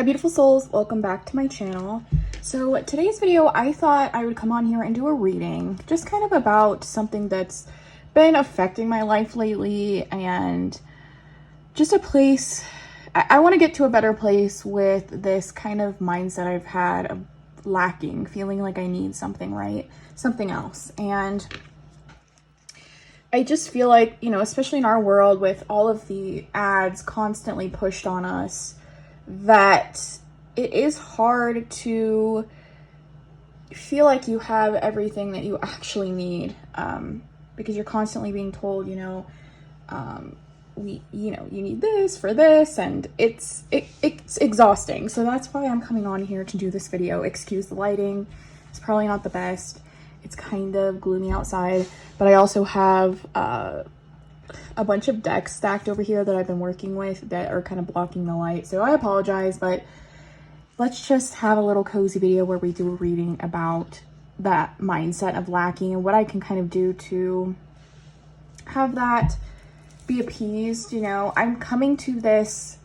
Hi beautiful souls, welcome back to my channel. So today's video, I thought I would come on here and do a reading, just kind of about something that's been affecting my life lately, and just a place, I want to get to a better place with this kind of mindset I've had of lacking, feeling like I need something, right? Something else. And I just feel like, you know, especially in our world with all of the ads constantly pushed on us, that it is hard to feel like you have everything that you actually need, because you're constantly being told, you need this for this, and it's exhausting. So that's why I'm coming on here to do this video. Excuse the lighting, it's probably not the best. It's kind of gloomy outside, but I also have a bunch of decks stacked over here that I've been working with that are kind of blocking the light. So I apologize, but let's just have a little cozy video where we do a reading about that mindset of lacking and what I can kind of do to have that be appeased. You know, I'm coming to this,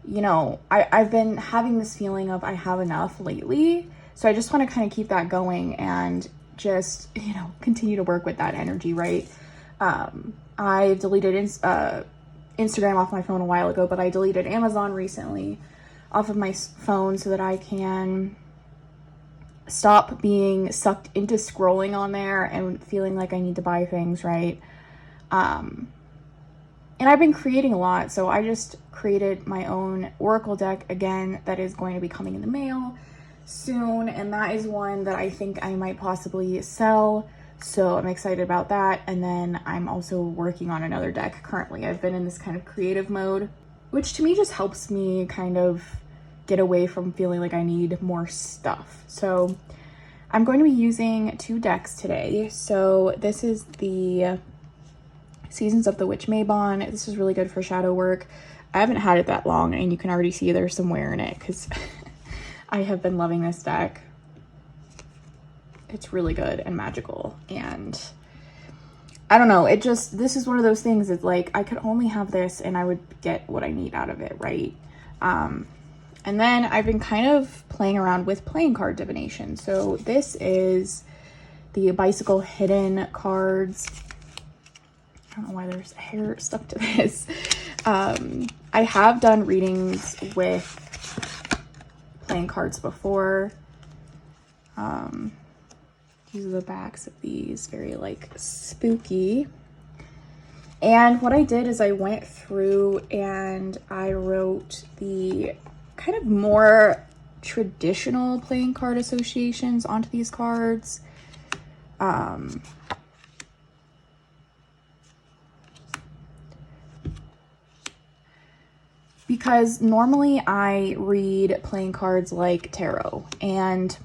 you know, I've been having this feeling of I have enough lately. So I just want to kind of keep that going and just, you know, continue to work with that energy, right? I deleted Instagram off my phone a while ago, but I deleted Amazon recently off of my phone so that I can stop being sucked into scrolling on there and feeling like I need to buy things, right? And I've been creating a lot, so I just created my own Oracle deck again that is going to be coming in the mail soon, and that is one that I think I might possibly sell. So I'm excited about that. And then I'm also working on another deck currently. I've been in this kind of creative mode, which to me just helps me kind of get away from feeling like I need more stuff. So I'm going to be using two decks today. So this is the Seasons of the Witch Mabon. This is really good for shadow work. I haven't had it that long, and you can already see there's some wear in it because I have been loving this deck. It's really good and magical, and I don't know, this is one of those things that, like, I could only have this and I would get what I need out of it, right? And then I've been kind of playing around with playing card divination. So this is the Bicycle Hidden cards. I don't know why there's hair stuck to this. I have done readings with playing cards before. These are the backs of these, very like spooky. And what I did is I went through and I wrote the kind of more traditional playing card associations onto these cards. Because normally I read playing cards like tarot, and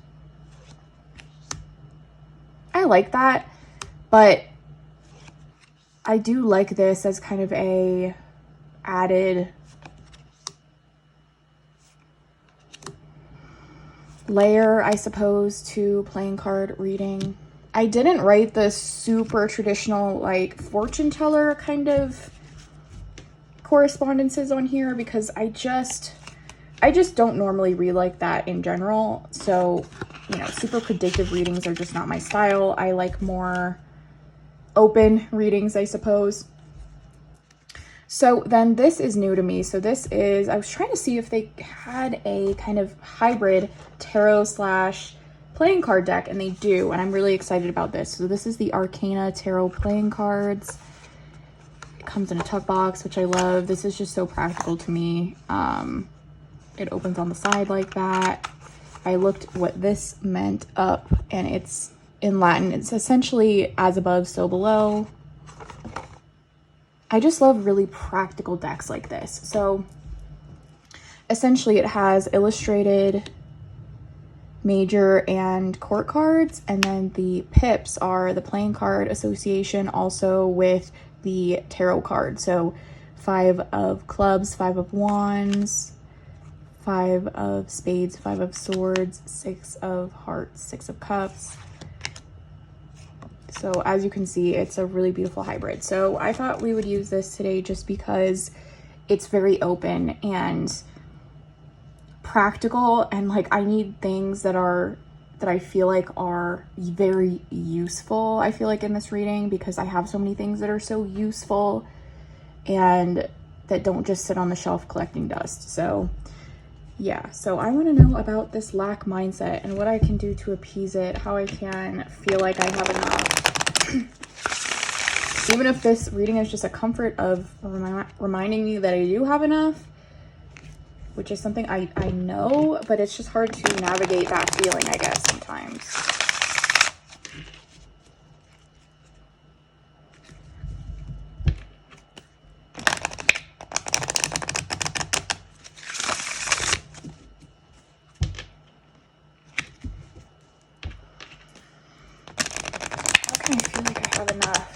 I like that, but I do like this as kind of a added layer, I suppose, to playing card reading. I didn't write the super traditional like fortune teller kind of correspondences on here because I just don't normally read like that in general. So, you know, super predictive readings are just not my style. I like more open readings, I suppose. So then this is new to me. So this is, I was trying to see if they had a kind of hybrid tarot slash playing card deck, and they do, and I'm really excited about this. So this is the Arcana Tarot playing cards. It comes in a tuck box, which I love. This is just so practical to me. It opens on the side like that. I looked what this meant up, and it's in Latin. It's essentially as above, so below. I just love really practical decks like this. So essentially it has illustrated major and court cards, and then the pips are the playing card association also with the tarot card. So 5 of clubs, 5 of wands, 5 of spades, 5 of swords, 6 of hearts, 6 of cups. So as you can see, it's a really beautiful hybrid. So I thought we would use this today just because it's very open, and practical, and like I need things that I feel like are very useful, I feel like, in this reading, because I have so many things that are so useful and that don't just sit on the shelf collecting dust. So yeah, so I want to know about this lack mindset and what I can do to appease it, how I can feel like I have enough. Even if this reading is just a comfort of reminding me that I do have enough, which is something I know, but it's just hard to navigate that feeling, I guess, sometimes. Okay, I feel like I have enough.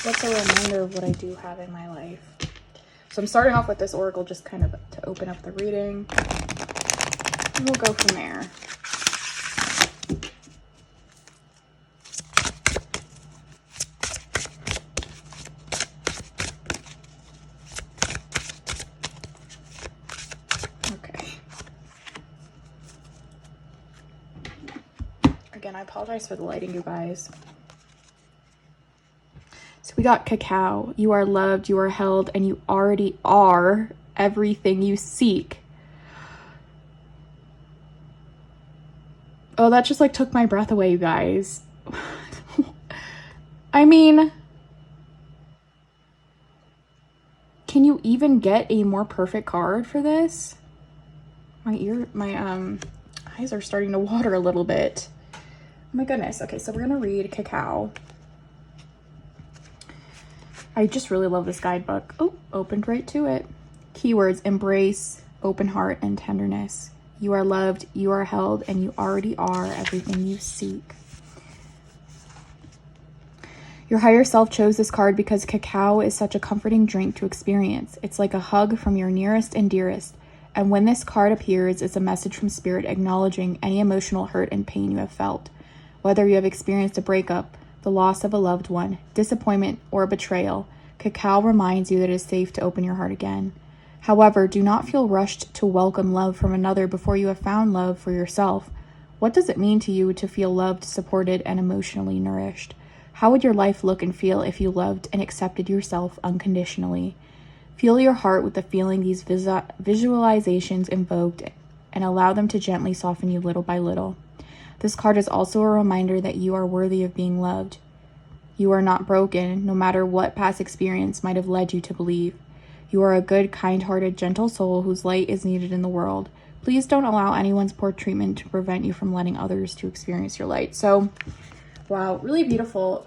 What's a reminder of what I do have in my life? So I'm starting off with this oracle just kind of to open up the reading, and we'll go from there. Okay. Again, I apologize for the lighting, you guys. So we got cacao. You are loved, you are held, and you already are everything you seek. Oh, that just like took my breath away, you guys. I mean, can you even get a more perfect card for this? My eyes are starting to water a little bit. Oh my goodness. Okay, so we're gonna read cacao. I just really love this guidebook. Oh, opened right to it. Keywords: embrace, open heart, and tenderness. You are loved, you are held, and you already are everything you seek. Your higher self chose this card because cacao is such a comforting drink to experience. It's like a hug from your nearest and dearest. And when this card appears, it's a message from Spirit acknowledging any emotional hurt and pain you have felt. Whether you have experienced a breakup, the loss of a loved one, disappointment, or betrayal, cacao reminds you that it is safe to open your heart again. However, do not feel rushed to welcome love from another before you have found love for yourself. What does it mean to you to feel loved, supported, and emotionally nourished? How would your life look and feel if you loved and accepted yourself unconditionally? Feel your heart with the feeling these visualizations invoked and allow them to gently soften you little by little. This card is also a reminder that you are worthy of being loved. You are not broken, no matter what past experience might have led you to believe. You are a good, kind-hearted, gentle soul whose light is needed in the world. Please don't allow anyone's poor treatment to prevent you from letting others to experience your light. So, wow, really beautiful.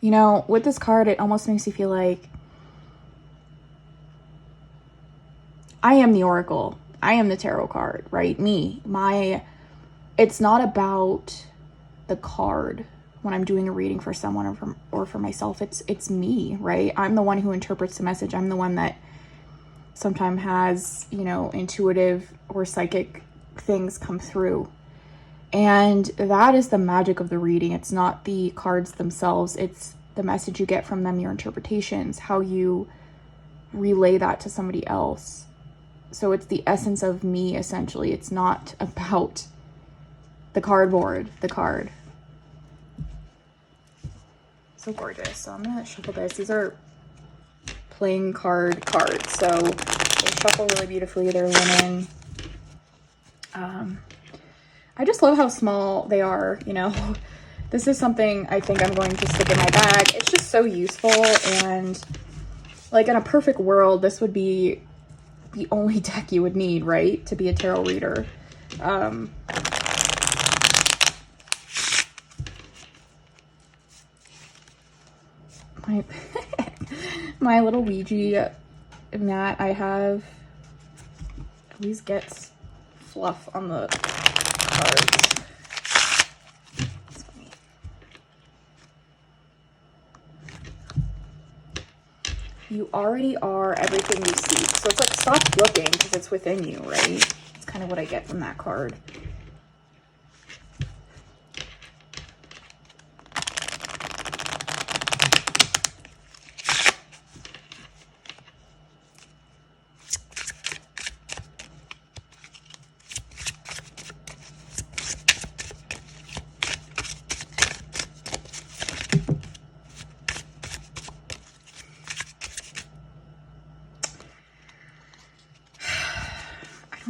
You know, with this card, it almost makes you feel like I am the oracle. I am the tarot card, right? It's not about the card when I'm doing a reading for someone or for myself. It's me, right? I'm the one who interprets the message. I'm the one that sometimes has, you know, intuitive or psychic things come through. And that is the magic of the reading. It's not the cards themselves. It's the message you get from them, your interpretations, how you relay that to somebody else. So it's the essence of me, essentially. It's not about the card. So gorgeous. So I'm gonna shuffle this. These are playing cards. So they shuffle really beautifully. They're linen. I just love how small they are, you know. This is something I think I'm going to stick in my bag. It's just so useful, and like in a perfect world, this would be the only deck you would need, right, to be a tarot reader. My little Ouija mat I have always gets fluff on the cards. It's funny. You already are everything you seek. So it's like, stop looking because it's within you, right? It's kind of what I get from that card.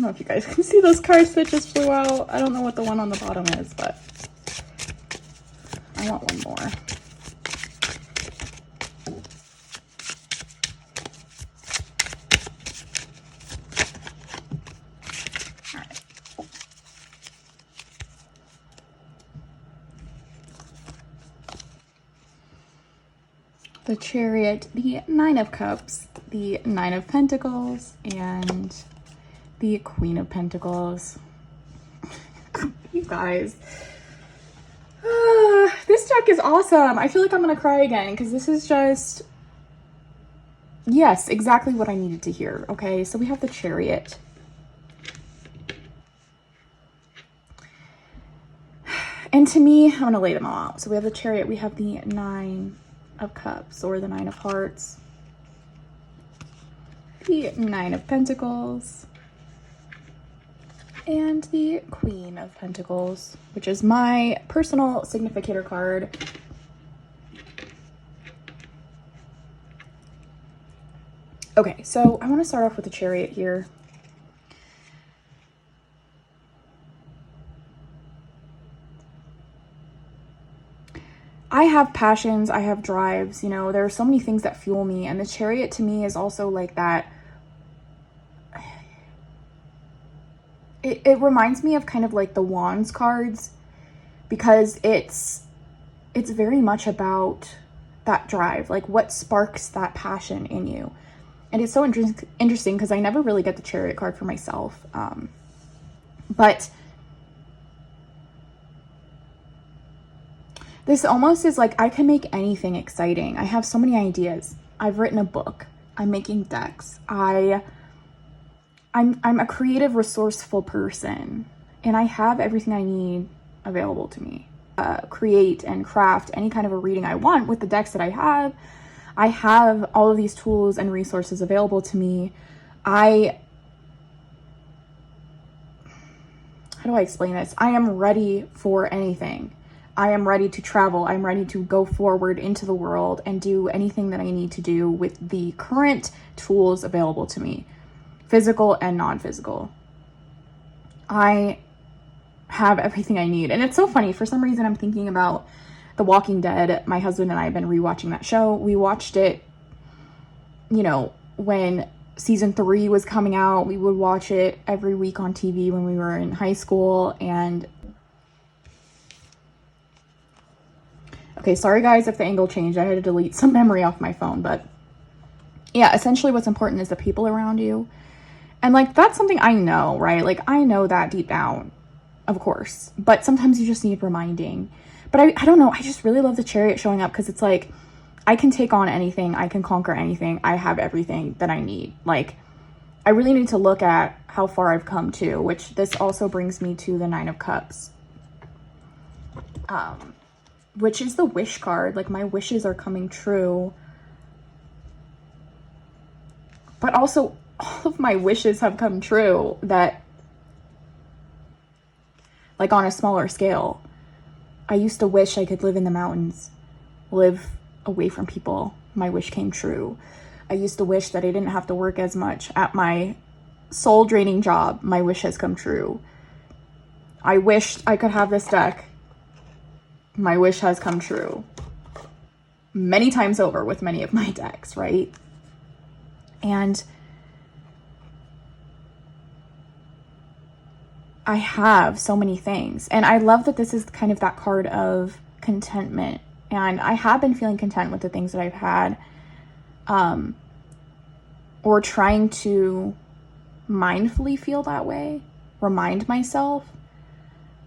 don't know if you guys can see those cards that just flew out. I don't know what the one on the bottom is, but I want one more. All right. The Chariot, the Nine of Cups, the Nine of Pentacles, and the Queen of Pentacles. You guys, this deck is awesome. I feel like I'm gonna cry again because this is just, yes, exactly what I needed to hear. Okay, so we have the Chariot. And to me, I'm gonna lay them all out. So we have the Chariot, we have the Nine of Cups, or the Nine of Hearts, the Nine of Pentacles, and the Queen of Pentacles, which is my personal significator card. Okay, so I want to start off with the Chariot here. I have passions, I have drives, you know, there are so many things that fuel me, and the Chariot to me is also like that. It reminds me of kind of like the Wands cards, because it's very much about that drive, like what sparks that passion in you. And it's so interesting because I never really get the Chariot card for myself. But this almost is like I can make anything exciting. I have so many ideas. I've written a book. I'm making decks. I'm a creative, resourceful person, and I have everything I need available to me. Create and craft any kind of a reading I want with the decks that I have. I have all of these tools and resources available to me. How do I explain this? I am ready for anything. I am ready to travel. I'm ready to go forward into the world and do anything that I need to do with the current tools available to me, physical and non-physical. I have everything I need. And it's so funny. For some reason, I'm thinking about The Walking Dead. My husband and I have been rewatching that show. We watched it, you know, when season 3 was coming out. We would watch it every week on TV when we were in high school. And okay, sorry guys if the angle changed. I had to delete some memory off my phone. But yeah, essentially what's important is the people around you. And like, that's something I know, right? Like, I know that deep down, of course. But sometimes you just need reminding. But I don't know. I just really love the Chariot showing up because it's like, I can take on anything. I can conquer anything. I have everything that I need. Like, I really need to look at how far I've come to, which this also brings me to the Nine of Cups. Which is the wish card. Like, my wishes are coming true. But also, all of my wishes have come true that, like, on a smaller scale. I used to wish I could live in the mountains, live away from people. My wish came true. I used to wish that I didn't have to work as much at my soul-draining job. My wish has come true. I wished I could have this deck. My wish has come true. Many times over with many of my decks, right? And I have so many things. And I love that this is kind of that card of contentment. And I have been feeling content with the things that I've had. Or trying to mindfully feel that way. Remind myself.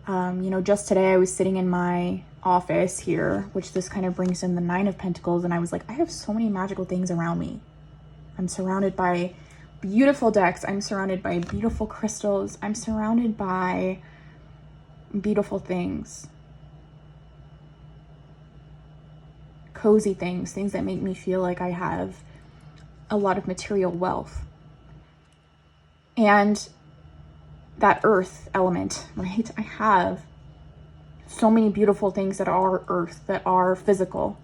You know, just today I was sitting in my office here, which this kind of brings in the Nine of Pentacles. And I was like, I have so many magical things around me. I'm surrounded by beautiful decks. I'm surrounded by beautiful crystals. I'm surrounded by beautiful things. Cozy things. Things that make me feel like I have a lot of material wealth. And that earth element, right? I have so many beautiful things that are earth, that are physical.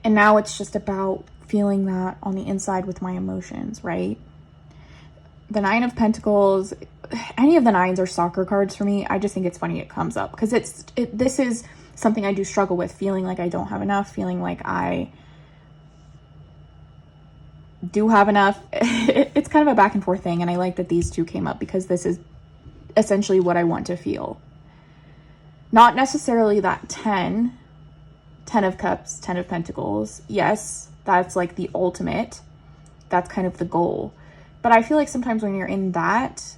And now it's just about feeling that on the inside with my emotions, right? the Nine of Pentacles, any of the nines are soccer cards for me. I just think it's funny it comes up because this is something I do struggle with, feeling like I don't have enough, feeling like I do have enough. It's kind of a back and forth thing, and I like that these two came up because this is essentially what I want to feel. Not necessarily that 10 of Cups, 10 of Pentacles. Yes, that's like the ultimate. That's kind of the goal. But I feel like sometimes when you're in that,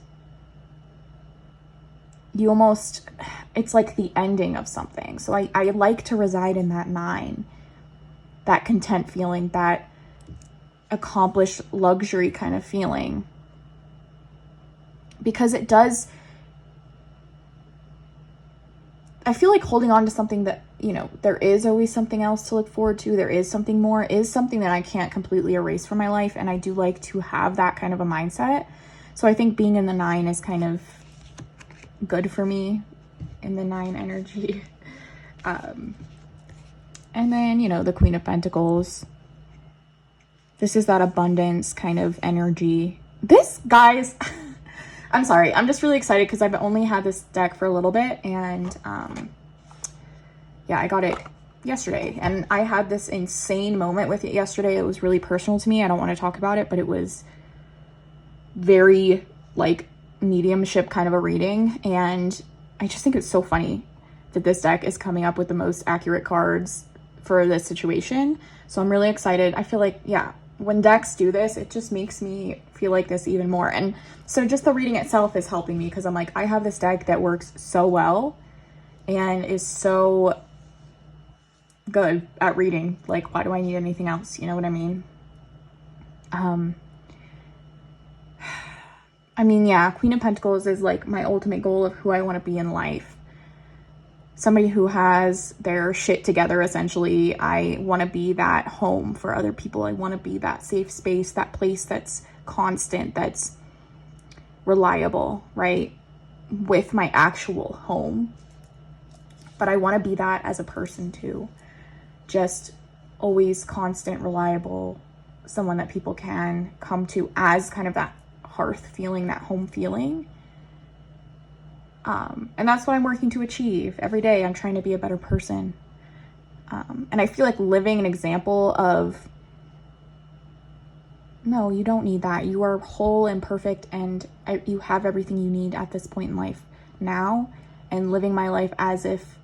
you almost, it's like the ending of something. So I like to reside in that 9, that content feeling, that accomplished luxury kind of feeling. Because it does, I feel like holding on to something that, you know, there is always something else to look forward to. There is something more, is something that I can't completely erase from my life. And I do like to have that kind of a mindset. So I think being in the 9 is kind of good for me, in the 9 energy. And then, you know, the Queen of Pentacles. This is that abundance kind of energy. This, guys, I'm sorry. I'm just really excited because I've only had this deck for a little bit. And yeah, I got it yesterday. And I had this insane moment with it yesterday. It was really personal to me. I don't want to talk about it, but it was very, like, mediumship kind of a reading. And I just think it's so funny that this deck is coming up with the most accurate cards for this situation. So I'm really excited. I feel like, yeah, when decks do this, it just makes me feel like this even more. And so just the reading itself is helping me because I'm like, I have this deck that works so well and is so good at reading. Like, why do I need anything else? You know what I mean? I mean, yeah, Queen of Pentacles is like my ultimate goal of who I want to be in life. Somebody who has their shit together, essentially. I want to be that home for other people. I want to be that safe space, that place that's constant, that's reliable, right? With my actual home. But I want to be that as a person too. Just always constant, reliable, someone that people can come to as kind of that hearth feeling, that home feeling. And that's what I'm working to achieve every day. I'm trying to be a better person. And I feel like living an example of, no, you don't need that. You are whole and perfect, and you have everything you need at this point in life now. And living my life as if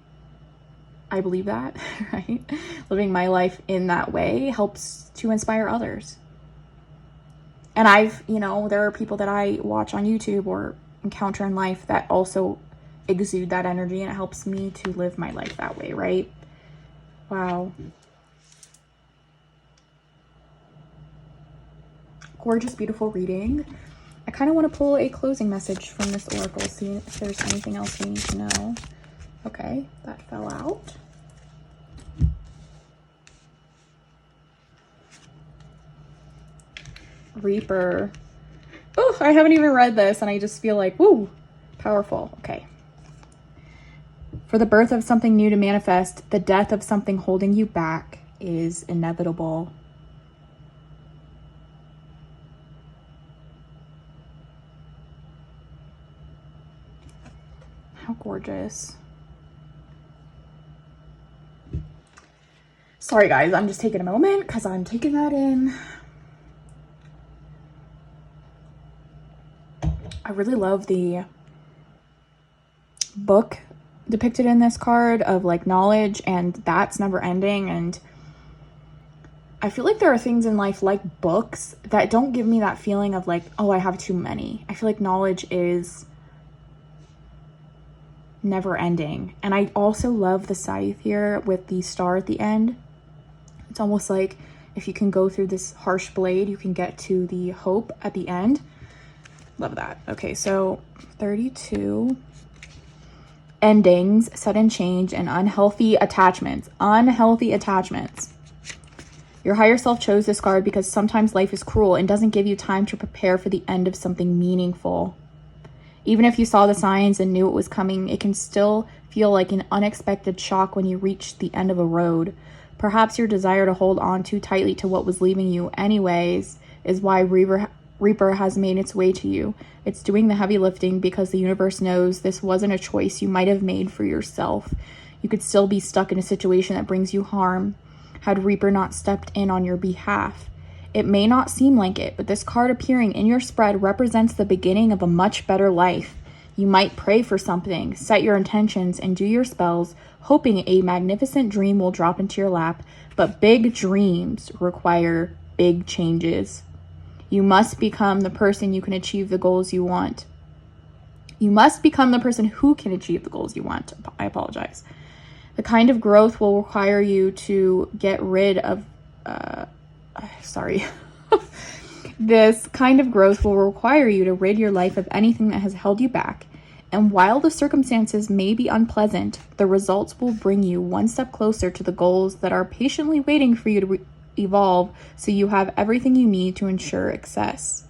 I believe that, right? Living my life in that way helps to inspire others. And I've, you know, there are people that I watch on YouTube or encounter in life that also exude that energy, and it helps me to live my life that way, right? Wow. Gorgeous, beautiful reading. I kind of want to pull a closing message from this oracle, see if there's anything else we need to know. Okay, that fell out. Reaper. Oh, I haven't even read this and I just feel like, woo, powerful. Okay. For the birth of something new to manifest, the death of something holding you back is inevitable. How gorgeous. Sorry guys, I'm just taking a moment because I'm taking that in. I really love the book depicted in this card of like knowledge, and that's never ending. And I feel like there are things in life like books that don't give me that feeling of like, oh, I have too many. I feel like knowledge is never ending. And I also love the scythe here with the star at the end. It's almost like if you can go through this harsh blade, you can get to the hope at the end. Love that. Okay, so 32. Endings, sudden change, and unhealthy attachments. Unhealthy attachments. Your higher self chose this card because sometimes life is cruel and doesn't give you time to prepare for the end of something meaningful. Even if you saw the signs and knew it was coming, it can still feel like an unexpected shock when you reach the end of a road. Perhaps your desire to hold on too tightly to what was leaving you anyways is why Reaper has made its way to you. It's doing the heavy lifting because the universe knows this wasn't a choice you might have made for yourself. You could still be stuck in a situation that brings you harm had Reaper not stepped in on your behalf. It may not seem like it, but this card appearing in your spread represents the beginning of a much better life. You might pray for something, set your intentions, and do your spells, hoping a magnificent dream will drop into your lap, but big dreams require big changes. You must become the person you can achieve the goals you want. You must become the person who can achieve the goals you want. I apologize. The kind of growth will require you to get rid of, This kind of growth will require you to rid your life of anything that has held you back. And while the circumstances may be unpleasant, the results will bring you one step closer to the goals that are patiently waiting for you to evolve, so you have everything you need to ensure success.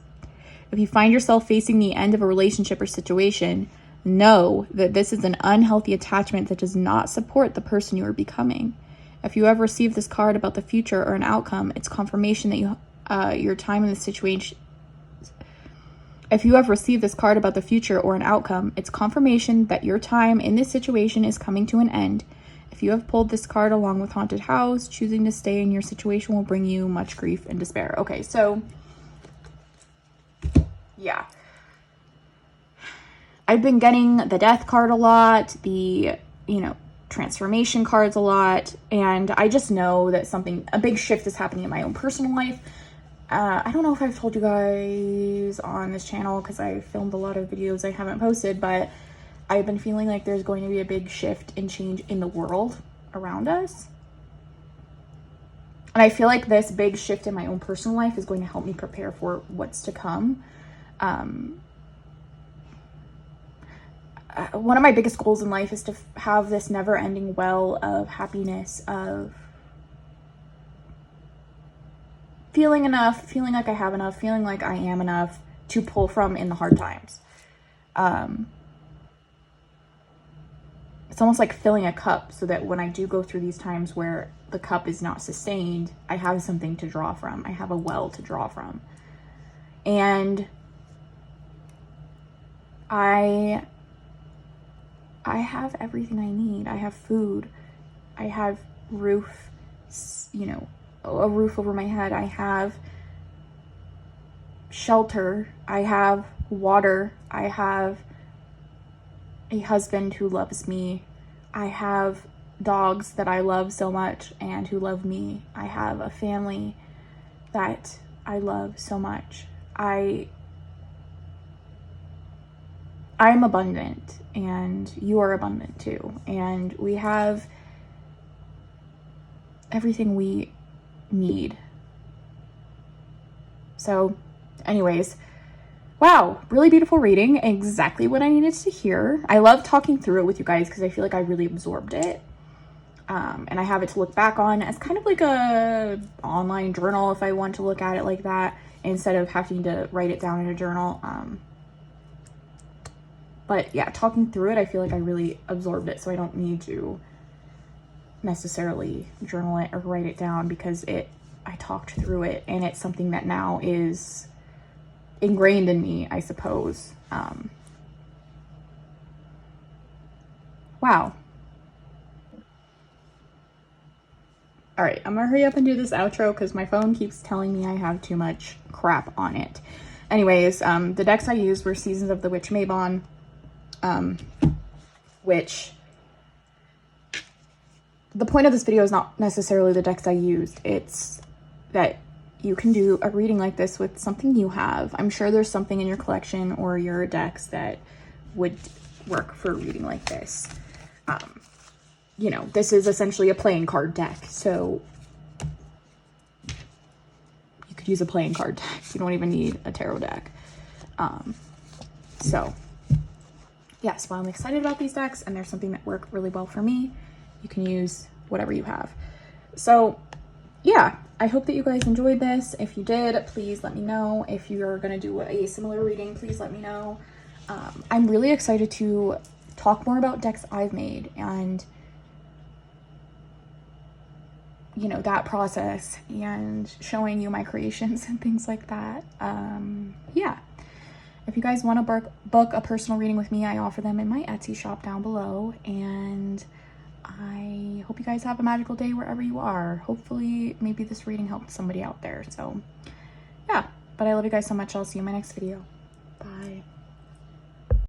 If you find yourself facing the end of a relationship or situation, know that this is an unhealthy attachment that does not support the person you are becoming. If you have received this card about the future or an outcome, it's confirmation that your time in the situation. If you have received this card about the future or an outcome, it's confirmation that your time in this situation is coming to an end. If you have pulled this card along with Haunted House, choosing to stay in your situation will bring you much grief and despair. Okay, so yeah. I've been getting the Death card a lot, the, transformation cards a lot, and I just know that a big shift is happening in my own personal life. I don't know if I've told you guys on this channel because I filmed a lot of videos I haven't posted, but I've been feeling like there's going to be a big shift and change in the world around us. And I feel like this big shift in my own personal life is going to help me prepare for what's to come. One of my biggest goals in life is to have this never-ending well of happiness, of feeling enough, feeling like I have enough, feeling like I am enough to pull from in the hard times. It's almost like filling a cup so that when I do go through these times where the cup is not sustained, I have something to draw from. I have a well to draw from. And I have everything I need. I have food. I have roof, a roof over my head. I have shelter. I have water. I have a husband who loves me. I have dogs that I love so much and who love me. I have a family that I love so much. I'm abundant, and you are abundant too. And we have everything we need. So anyways, wow, really beautiful reading. Exactly what I needed to hear. I love talking through it with you guys because I feel like I really absorbed it. And I have it to look back on as kind of like a online journal if I want to look at it like that, instead of having to write it down in a journal. But yeah, talking through it, I feel like I really absorbed it, so I don't need to necessarily journal it or write it down because I talked through it, and it's something that now is ingrained in me, I suppose. Wow. All right, I'm gonna hurry up and do this outro because my phone keeps telling me I have too much crap on it. Anyways, the decks I used were Seasons of the Witch Mabon, which the point of this video is not necessarily the decks I used. It's that you can do a reading like this with something you have. I'm sure there's something in your collection or your decks that would work for a reading like this. This is essentially a playing card deck, so you could use a playing card deck. You don't even need a tarot deck. So yes, while I'm excited about these decks and there's something that worked really well for me, you can use whatever you have. So yeah, I hope that you guys enjoyed this. If you did, please let me know. If you're gonna do a similar reading, please let me know. I'm really excited to talk more about decks I've made and you know, that process and showing you my creations and things like that. Yeah. If you guys want to book a personal reading with me, I offer them in my Etsy shop down below. And I hope you guys have a magical day wherever you are. Hopefully, maybe this reading helped somebody out there. So, yeah. But I love you guys so much. I'll see you in my next video. Bye.